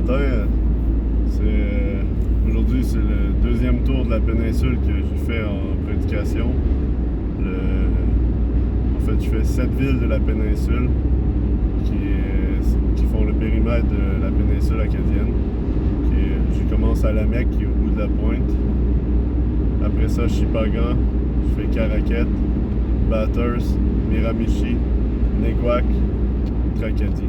matin. Aujourd'hui, c'est le deuxième tour de la péninsule que j'ai fait en prédication. En fait, je fais 7 villes de la péninsule qui font le périmètre de la péninsule acadienne. Je commence à Lamec, qui est au bout de la pointe. Après ça, Shippagan, je fais Caraquette, Bathurst, Miramichi, Neguac, Tracadie.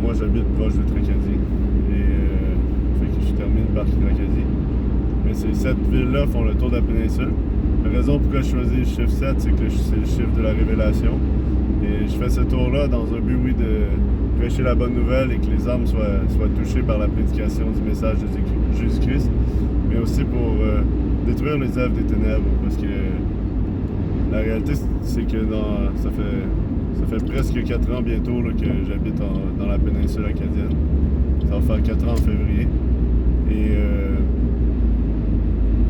Moi j'habite proche de Tracadie. Fait que je termine par Tracadie. Mais ces 7 villes-là font le tour de la péninsule. La raison pourquoi je choisis le chiffre 7, c'est que c'est le chiffre de la révélation. Et je fais ce tour-là dans un but, oui, de prêcher la bonne nouvelle et que les âmes soient touchées par la prédication du message de Jésus-Christ, mais aussi pour détruire les œuvres des ténèbres. Parce que la réalité, c'est que ça fait presque 4 ans bientôt là, que j'habite dans la péninsule acadienne. Ça va faire 4 ans en février. Et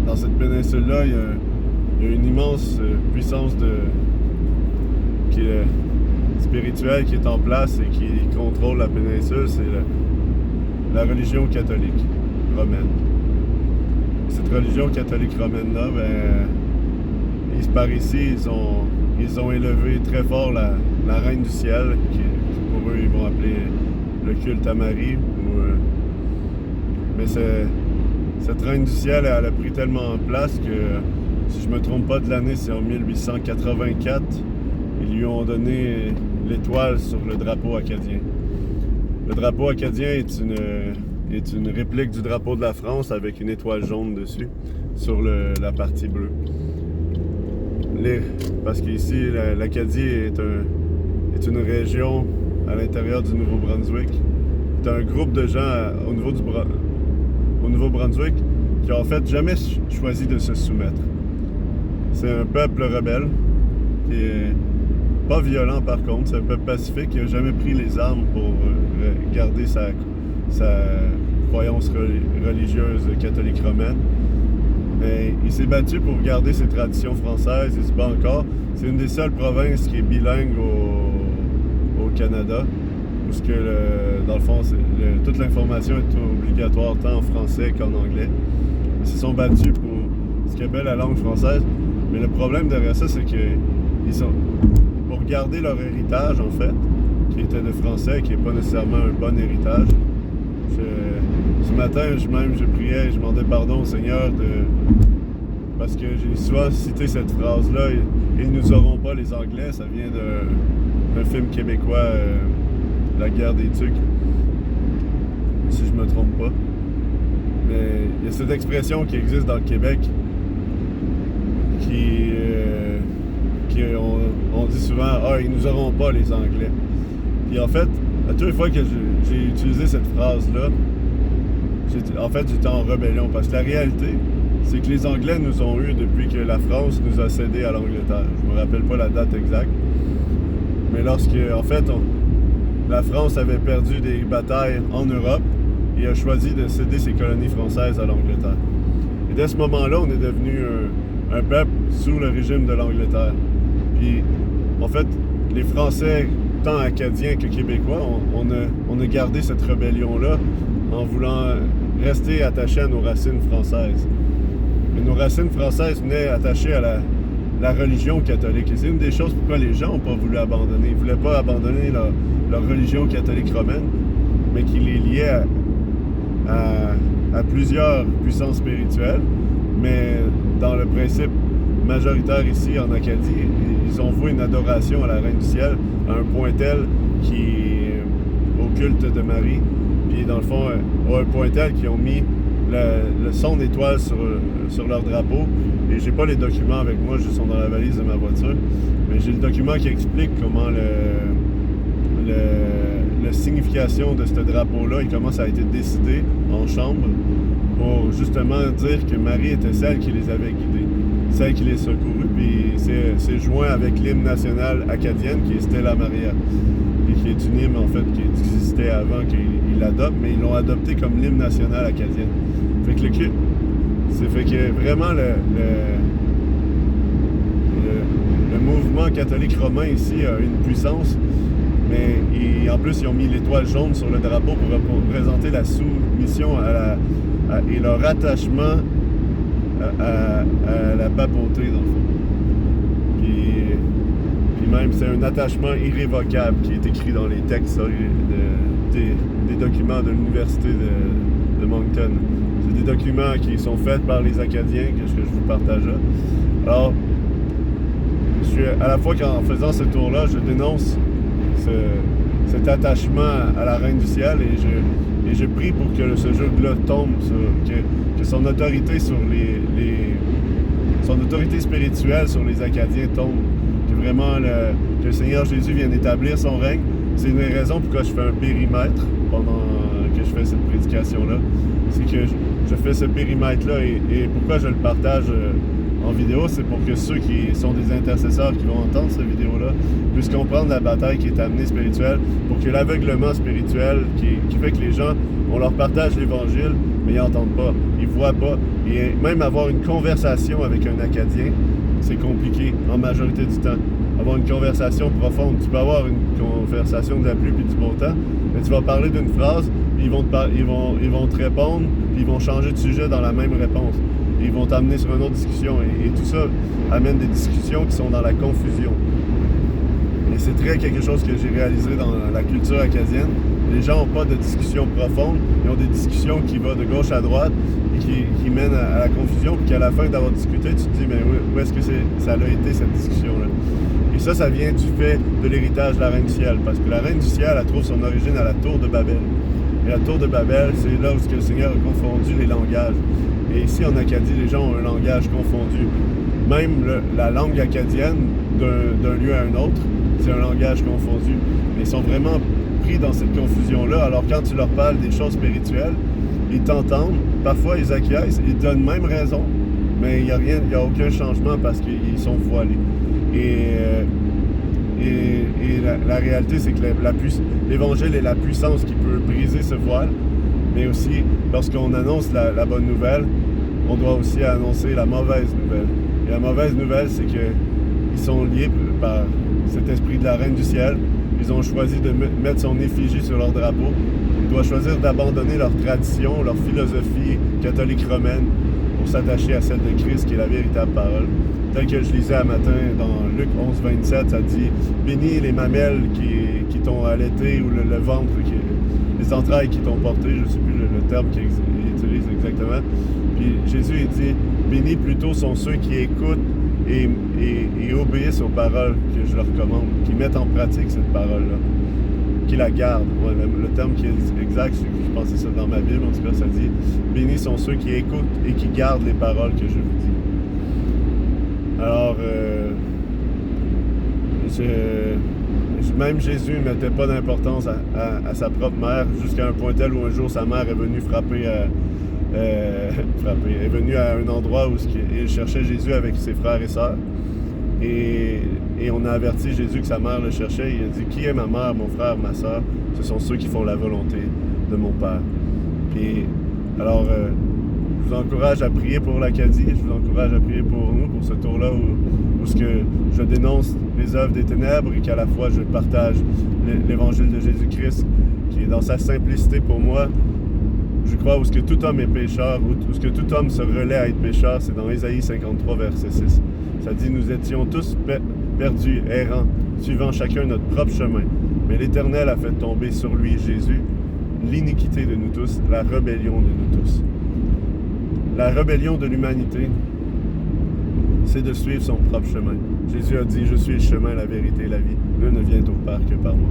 dans cette péninsule-là, il y a une immense puissance qui est spirituelle qui est en place et qui contrôle la péninsule. C'est la religion catholique romaine. Cette religion catholique romaine-là, par ici, ils ont élevé très fort la Reine du Ciel, qui pour eux, ils vont appeler le culte à Marie. Mais cette Reine du Ciel, elle a pris tellement en place que, si je me trompe pas de l'année, c'est en 1884, ils lui ont donné l'étoile sur le drapeau acadien. Le drapeau acadien est une réplique du drapeau de la France avec une étoile jaune dessus, sur la partie bleue. Parce qu'ici, l'Acadie est une région à l'intérieur du Nouveau-Brunswick. C'est un groupe de gens au Nouveau-Brunswick qui ont en fait jamais choisi de se soumettre. C'est un peuple rebelle qui est pas violent par contre, c'est un peuple pacifique qui n'a jamais pris les armes pour garder sa croyance religieuse catholique romaine. Mais il s'est battu pour garder ses traditions françaises et se bat encore. C'est une des seules provinces qui est bilingue au Canada, où dans le fond, toute l'information est obligatoire tant en français qu'en anglais. Ils se sont battus pour ce qu'ils appellent la langue française. Mais le problème derrière ça, c'est qu'ils sont pour garder leur héritage, en fait, qui était de français, qui n'est pas nécessairement un bon héritage. Ce matin, je priais et je demandais pardon au Seigneur parce que j'ai souvent cité cette phrase-là, ils nous auront pas les Anglais, ça vient d'un film québécois, La guerre des tucs, si je me trompe pas. Mais il y a cette expression qui existe dans le Québec on dit souvent « Ah, ils nous auront pas les Anglais ». Puis en fait, à toutes les fois que j'ai utilisé cette phrase-là, j'étais en rébellion, parce que la réalité, c'est que les Anglais nous ont eu depuis que la France nous a cédé à l'Angleterre. Je me rappelle pas la date exacte, mais lorsque, en fait, la France avait perdu des batailles en Europe et a choisi de céder ses colonies françaises à l'Angleterre. Et dès ce moment-là, on est devenu un peuple sous le régime de l'Angleterre. Puis, en fait, les Français, tant acadiens que québécois, on a gardé cette rébellion-là en voulant rester attachés à nos racines françaises. Mais nos racines françaises venaient attachées à la religion catholique. Et c'est une des choses pourquoi les gens n'ont pas voulu abandonner. Ils ne voulaient pas abandonner leur religion catholique romaine, mais qui les liait à plusieurs puissances spirituelles. Mais dans le principe majoritaire ici en Acadie, ils ont voué une adoration à la Reine du Ciel à un point tel au culte de Marie. Puis dans le fond, à un point tel qu'ils ont mis le son d'étoile sur leur drapeau. Et j'ai pas les documents avec moi, ils sont dans la valise de ma voiture. Mais j'ai le document qui explique comment la signification de ce drapeau-là, il commence à être décidé en chambre pour justement dire que Marie était celle qui les avait guidés, celle qui les secourut, puis c'est joint avec l'hymne national acadienne qui est Stella Maria, et qui est une hymne en fait qui existait avant qu'ils l'adoptent, mais ils l'ont adopté comme l'hymne national acadien. Fait que vraiment le mouvement catholique romain ici a une puissance Mais en plus, ils ont mis l'étoile jaune sur le drapeau pour représenter la soumission et leur attachement à la papauté, dans le fond. Puis même, c'est un attachement irrévocable qui est écrit dans les textes des documents de l'Université de Moncton. C'est des documents qui sont faits par les Acadiens, que je vous partage là. Alors, à la fois qu'en faisant ce tour-là, je dénonce cet attachement à la Reine du Ciel et je prie pour que ce jeu-là tombe, que son autorité sur son autorité spirituelle sur les Acadiens tombe, que vraiment que le Seigneur Jésus vienne établir son règne. C'est une raison pourquoi je fais un périmètre pendant que je fais cette prédication-là. C'est que je fais ce périmètre-là et pourquoi je le partage en vidéo, c'est pour que ceux qui sont des intercesseurs qui vont entendre cette vidéo-là puissent comprendre la bataille qui est amenée spirituelle, pour que l'aveuglement spirituel qui fait que les gens, on leur partage l'Évangile, mais ils n'entendent pas, ils ne voient pas. Et même avoir une conversation avec un Acadien, c'est compliqué en majorité du temps. Avoir une conversation profonde. Tu peux avoir une conversation de la pluie et du beau temps, mais tu vas parler d'une phrase, puis ils vont te répondre, puis ils vont changer de sujet dans la même réponse. Et ils vont t'amener sur une autre discussion. Et tout ça amène des discussions qui sont dans la confusion. Et c'est très quelque chose que j'ai réalisé dans la culture acadienne. Les gens n'ont pas de discussion profonde, ils ont des discussions qui vont de gauche à droite et qui mènent à la confusion, puis qu'à la fin d'avoir discuté, tu te dis, mais où est-ce que ça a été cette discussion-là? Et ça vient du fait de l'héritage de la Reine du Ciel, parce que la Reine du Ciel, elle trouve son origine à la Tour de Babel. Et la Tour de Babel, c'est là où le Seigneur a confondu les langages. Et ici, en Acadie, les gens ont un langage confondu. Même la langue acadienne, d'un lieu à un autre, c'est un langage confondu. Mais ils sont vraiment pris dans cette confusion-là. Alors, quand tu leur parles des choses spirituelles, ils t'entendent. Parfois, ils acquiescent. Ils te donnent même raison. Mais il n'y a aucun changement parce qu'ils sont voilés. Et la réalité, c'est que l'Évangile est la puissance qui peut briser ce voile. Mais aussi, lorsqu'on annonce la bonne nouvelle, on doit aussi annoncer la mauvaise nouvelle. Et la mauvaise nouvelle, c'est qu'ils sont liés par cet esprit de la Reine du Ciel. Ils ont choisi de mettre son effigie sur leur drapeau. Ils doivent choisir d'abandonner leur tradition, leur philosophie catholique romaine pour s'attacher à celle de Christ, qui est la véritable parole. Tel que je lisais un matin dans Luc 11, 27, ça dit « Bénis les mamelles qui t'ont allaité ou le ventre, les entrailles qui t'ont porté. » Je ne sais plus le terme qu'il utilise exactement. Puis Jésus, il dit « Bénis plutôt sont ceux qui écoutent et obéissent aux paroles que je leur commande, qui mettent en pratique cette parole-là, qui la gardent. » Ouais, le terme qui est exact, je pensais ça dans ma Bible, en tout cas, ça dit « Bénis sont ceux qui écoutent et qui gardent les paroles que je vous dis. » Alors, même Jésus ne mettait pas d'importance à sa propre mère, jusqu'à un point tel où un jour sa mère est venue est venue à un endroit où il cherchait Jésus avec ses frères et sœurs. Et on a averti Jésus que sa mère le cherchait. Il a dit « Qui est ma mère, mon frère, ma sœur? Ce sont ceux qui font la volonté de mon Père. » Puis, alors, je vous encourage à prier pour l'Acadie, je vous encourage à prier pour nous, pour ce tour-là où ce que je dénonce les œuvres des ténèbres et qu'à la fois je partage l'Évangile de Jésus-Christ, qui est dans sa simplicité pour moi. Je crois où ce que tout homme est pécheur, où ce que tout homme se relaie à être pécheur, c'est dans Ésaïe 53, verset 6. Ça dit « Nous étions tous perdus, errants, suivant chacun notre propre chemin. Mais l'Éternel a fait tomber sur lui, Jésus, l'iniquité de nous tous, la rébellion de nous tous. » La rébellion de l'humanité, c'est de suivre son propre chemin. Jésus a dit « Je suis le chemin, la vérité et la vie. Nul ne vient au Père que par moi. »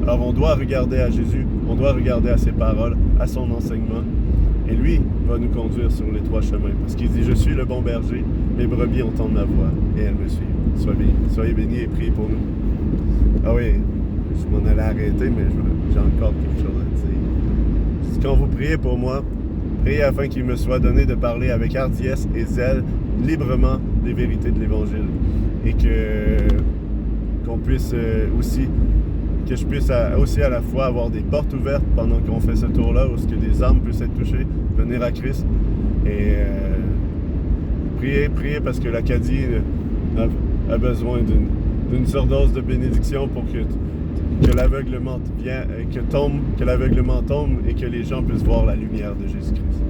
Alors on doit regarder à Jésus, on doit regarder à ses paroles, à son enseignement, et lui va nous conduire sur les trois chemins. Parce qu'il dit « Je suis le bon berger, mes brebis entendent ma voix, et elles me suivent. » Soyez bénis et priez pour nous. Ah oui, je m'en allais arrêter, mais j'ai encore quelque chose à dire. Quand vous priez pour moi, priez afin qu'il me soit donné de parler avec hardiesse et zèle librement des vérités de l'Évangile. Et qu'on puisse que je puisse aussi à la fois avoir des portes ouvertes pendant qu'on fait ce tour-là, où ce que des âmes puissent être touchées, venir à Christ. Et priez parce que l'Acadie a besoin d'une surdose de bénédiction pour que que l'aveuglement tombe et que les gens puissent voir la lumière de Jésus-Christ.